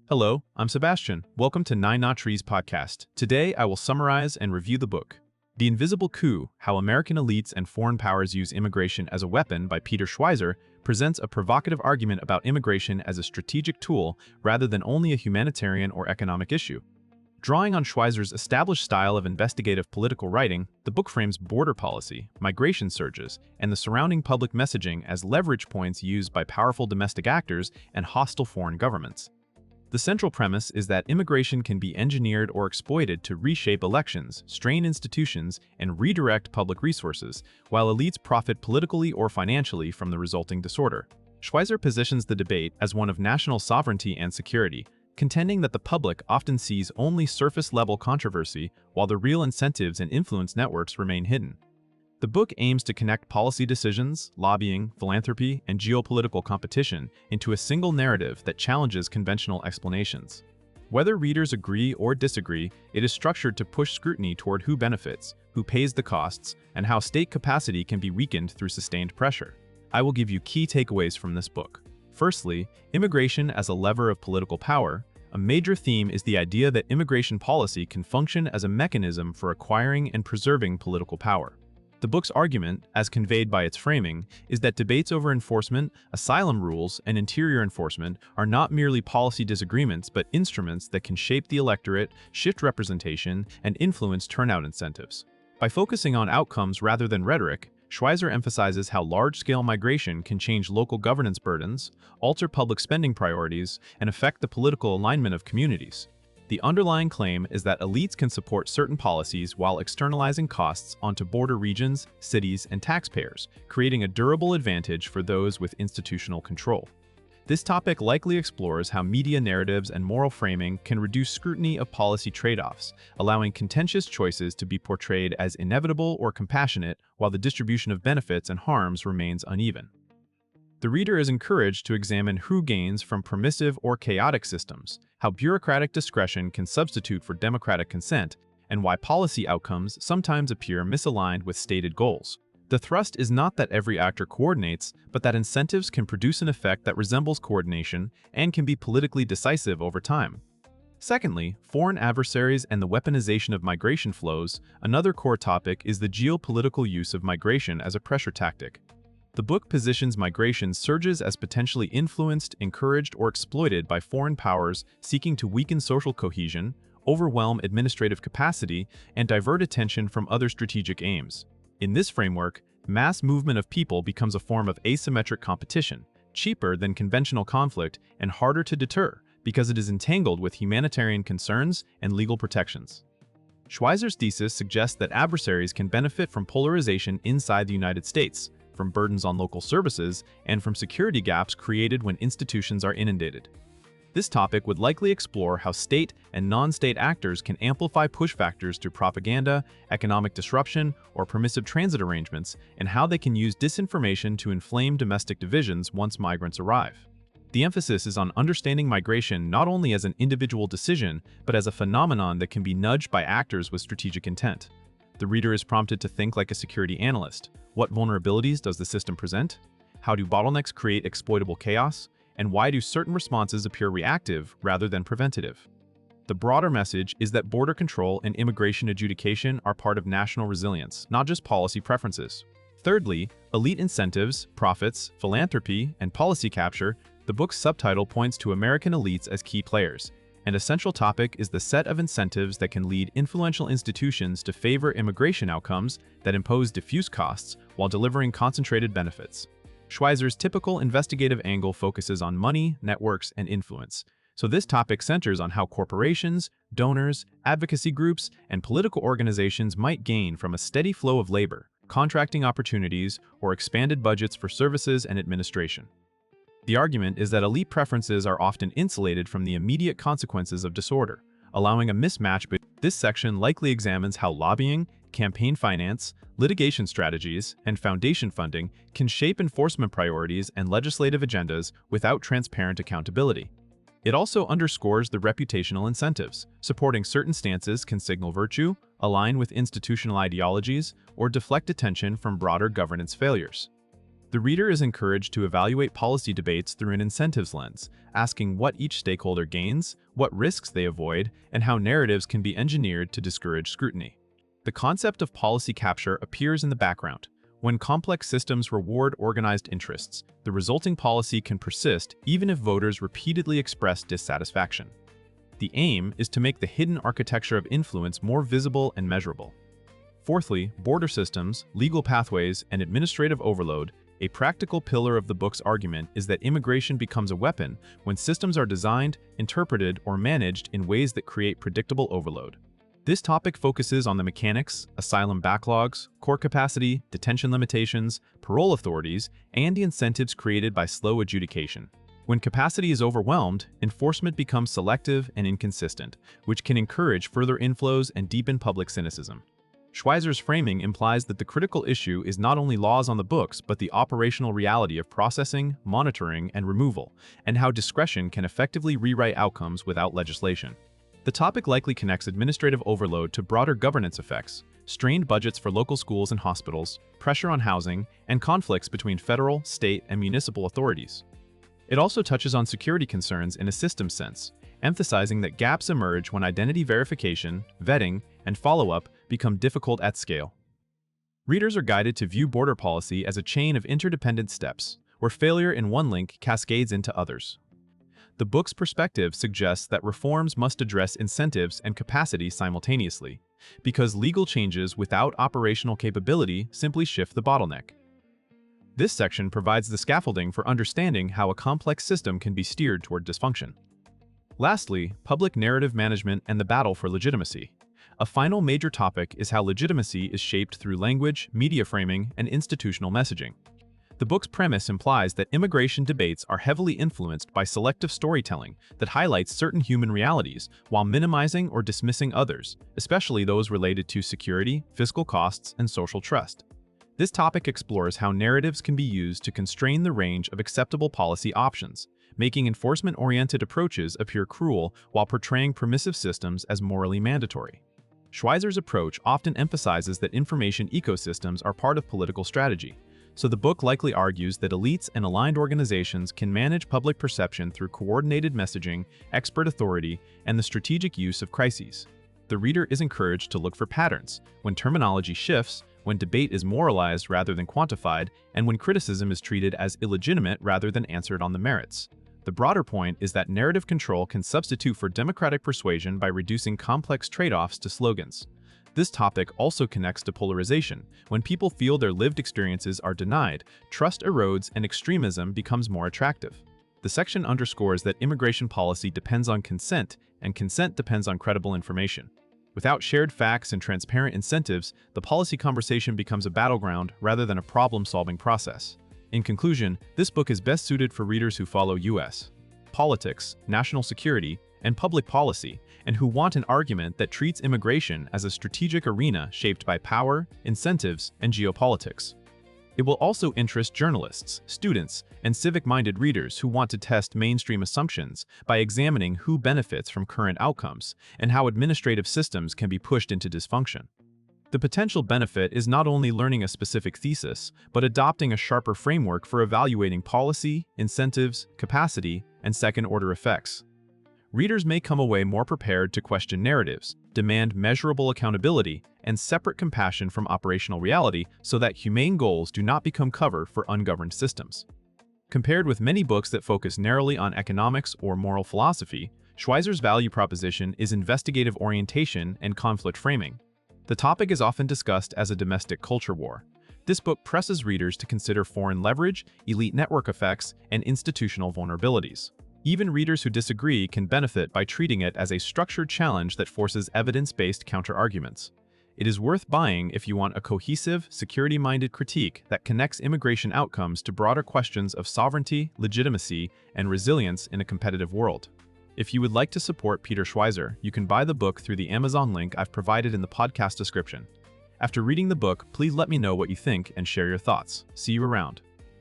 Hello, I'm Sebastian. Welcome to Nine Not Trees podcast. Today, I will summarize and review the book, The Invisible Coup: How American Elites and Foreign Powers Use Immigration as a Weapon by Peter Schweizer presents a provocative argument about immigration as a strategic tool rather than only a humanitarian or economic issue. Drawing on Schweizer's established style of investigative political writing, the book frames border policy, migration surges, and the surrounding public messaging as leverage points used by powerful domestic actors and hostile foreign governments. The central premise is that immigration can be engineered or exploited to reshape elections, strain institutions, and redirect public resources, while elites profit politically or financially from the resulting disorder. Schweizer positions the debate as one of national sovereignty and security, contending that the public often sees only surface-level controversy while the real incentives and influence networks remain hidden. The book aims to connect policy decisions, lobbying, philanthropy, and geopolitical competition into a single narrative that challenges conventional explanations. Whether readers agree or disagree, it is structured to push scrutiny toward who benefits, who pays the costs, and how state capacity can be weakened through sustained pressure. I will give you key takeaways from this book. Firstly, immigration as a lever of political power. A major theme is the idea that immigration policy can function as a mechanism for acquiring and preserving political power. The book's argument, as conveyed by its framing, is that debates over enforcement, asylum rules, and interior enforcement are not merely policy disagreements but instruments that can shape the electorate, shift representation, and influence turnout incentives. By focusing on outcomes rather than rhetoric, Schweizer emphasizes how large-scale migration can change local governance burdens, alter public spending priorities, and affect the political alignment of communities. The underlying claim is that elites can support certain policies while externalizing costs onto border regions, cities, and taxpayers, creating a durable advantage for those with institutional control. This topic likely explores how media narratives and moral framing can reduce scrutiny of policy trade-offs, allowing contentious choices to be portrayed as inevitable or compassionate while the distribution of benefits and harms remains uneven. The reader is encouraged to examine who gains from permissive or chaotic systems, how bureaucratic discretion can substitute for democratic consent, and why policy outcomes sometimes appear misaligned with stated goals. The thrust is not that every actor coordinates, but that incentives can produce an effect that resembles coordination and can be politically decisive over time. Secondly, foreign adversaries and the weaponization of migration flows. Another core topic is the geopolitical use of migration as a pressure tactic. The book positions migration surges as potentially influenced, encouraged, or exploited by foreign powers seeking to weaken social cohesion, overwhelm administrative capacity, and divert attention from other strategic aims. In this framework, mass movement of people becomes a form of asymmetric competition, cheaper than conventional conflict and harder to deter because it is entangled with humanitarian concerns and legal protections. Schweizer's thesis suggests that adversaries can benefit from polarization inside the United States, from burdens on local services, and from security gaps created when institutions are inundated. This topic would likely explore how state and non-state actors can amplify push factors through propaganda, economic disruption, or permissive transit arrangements, and how they can use disinformation to inflame domestic divisions once migrants arrive. The emphasis is on understanding migration not only as an individual decision, but as a phenomenon that can be nudged by actors with strategic intent. The reader is prompted to think like a security analyst. What vulnerabilities does the system present? How do bottlenecks create exploitable chaos? And why do certain responses appear reactive rather than preventative? The broader message is that border control and immigration adjudication are part of national resilience, not just policy preferences. Thirdly, elite incentives, profits, philanthropy, and policy capture. The book's subtitle points to American elites as key players, and a central topic is the set of incentives that can lead influential institutions to favor immigration outcomes that impose diffuse costs while delivering concentrated benefits. Schweizer's typical investigative angle focuses on money, networks, and influence, so this topic centers on how corporations, donors, advocacy groups, and political organizations might gain from a steady flow of labor, contracting opportunities, or expanded budgets for services and administration. The argument is that elite preferences are often insulated from the immediate consequences of disorder, allowing a mismatch. But this section likely examines how lobbying, campaign finance, litigation strategies, and foundation funding can shape enforcement priorities and legislative agendas without transparent accountability. It also underscores the reputational incentives. Supporting certain stances can signal virtue, align with institutional ideologies, or deflect attention from broader governance failures. The reader is encouraged to evaluate policy debates through an incentives lens, asking what each stakeholder gains, what risks they avoid, and how narratives can be engineered to discourage scrutiny. The concept of policy capture appears in the background. When complex systems reward organized interests, the resulting policy can persist even if voters repeatedly express dissatisfaction. The aim is to make the hidden architecture of influence more visible and measurable. Fourthly, border systems, legal pathways, and administrative overload. A practical pillar of the book's argument is that immigration becomes a weapon when systems are designed, interpreted, or managed in ways that create predictable overload. This topic focuses on the mechanics, asylum backlogs, court capacity, detention limitations, parole authorities, and the incentives created by slow adjudication. When capacity is overwhelmed, enforcement becomes selective and inconsistent, which can encourage further inflows and deepen public cynicism. Schweizer's framing implies that the critical issue is not only laws on the books but the operational reality of processing, monitoring, and removal, and how discretion can effectively rewrite outcomes without legislation. The topic likely connects administrative overload to broader governance effects, strained budgets for local schools and hospitals, pressure on housing, and conflicts between federal, state, and municipal authorities. It also touches on security concerns in a systems sense, emphasizing that gaps emerge when identity verification, vetting, and follow-up become difficult at scale. Readers are guided to view border policy as a chain of interdependent steps, where failure in one link cascades into others. The book's perspective suggests that reforms must address incentives and capacity simultaneously, because legal changes without operational capability simply shift the bottleneck. This section provides the scaffolding for understanding how a complex system can be steered toward dysfunction. Lastly, public narrative management and the battle for legitimacy. A final major topic is how legitimacy is shaped through language, media framing, and institutional messaging. The book's premise implies that immigration debates are heavily influenced by selective storytelling that highlights certain human realities while minimizing or dismissing others, especially those related to security, fiscal costs, and social trust. This topic explores how narratives can be used to constrain the range of acceptable policy options, making enforcement-oriented approaches appear cruel while portraying permissive systems as morally mandatory. Schweizer's approach often emphasizes that information ecosystems are part of political strategy, so the book likely argues that elites and aligned organizations can manage public perception through coordinated messaging, expert authority, and the strategic use of crises. The reader is encouraged to look for patterns, when terminology shifts, when debate is moralized rather than quantified, and when criticism is treated as illegitimate rather than answered on the merits. The broader point is that narrative control can substitute for democratic persuasion by reducing complex trade-offs to slogans. This topic also connects to polarization. When people feel their lived experiences are denied, trust erodes and extremism becomes more attractive. The section underscores that immigration policy depends on consent, and consent depends on credible information. Without shared facts and transparent incentives, the policy conversation becomes a battleground rather than a problem-solving process. In conclusion, this book is best suited for readers who follow U.S. politics, national security, and public policy, and who want an argument that treats immigration as a strategic arena shaped by power, incentives, and geopolitics. It will also interest journalists, students, and civic-minded readers who want to test mainstream assumptions by examining who benefits from current outcomes and how administrative systems can be pushed into dysfunction. The potential benefit is not only learning a specific thesis, but adopting a sharper framework for evaluating policy, incentives, capacity, and second-order effects. Readers may come away more prepared to question narratives, demand measurable accountability, and separate compassion from operational reality so that humane goals do not become cover for ungoverned systems. Compared with many books that focus narrowly on economics or moral philosophy, Schweizer's value proposition is investigative orientation and conflict framing. The topic is often discussed as a domestic culture war. This book presses readers to consider foreign leverage, elite network effects, and institutional vulnerabilities. Even readers who disagree can benefit by treating it as a structured challenge that forces evidence-based counter-arguments. It is worth buying if you want a cohesive, security-minded critique that connects immigration outcomes to broader questions of sovereignty, legitimacy, and resilience in a competitive world. If you would like to support Peter Schweizer, you can buy the book through the Amazon link I've provided in the podcast description. After reading the book, please let me know what you think and share your thoughts. See you around.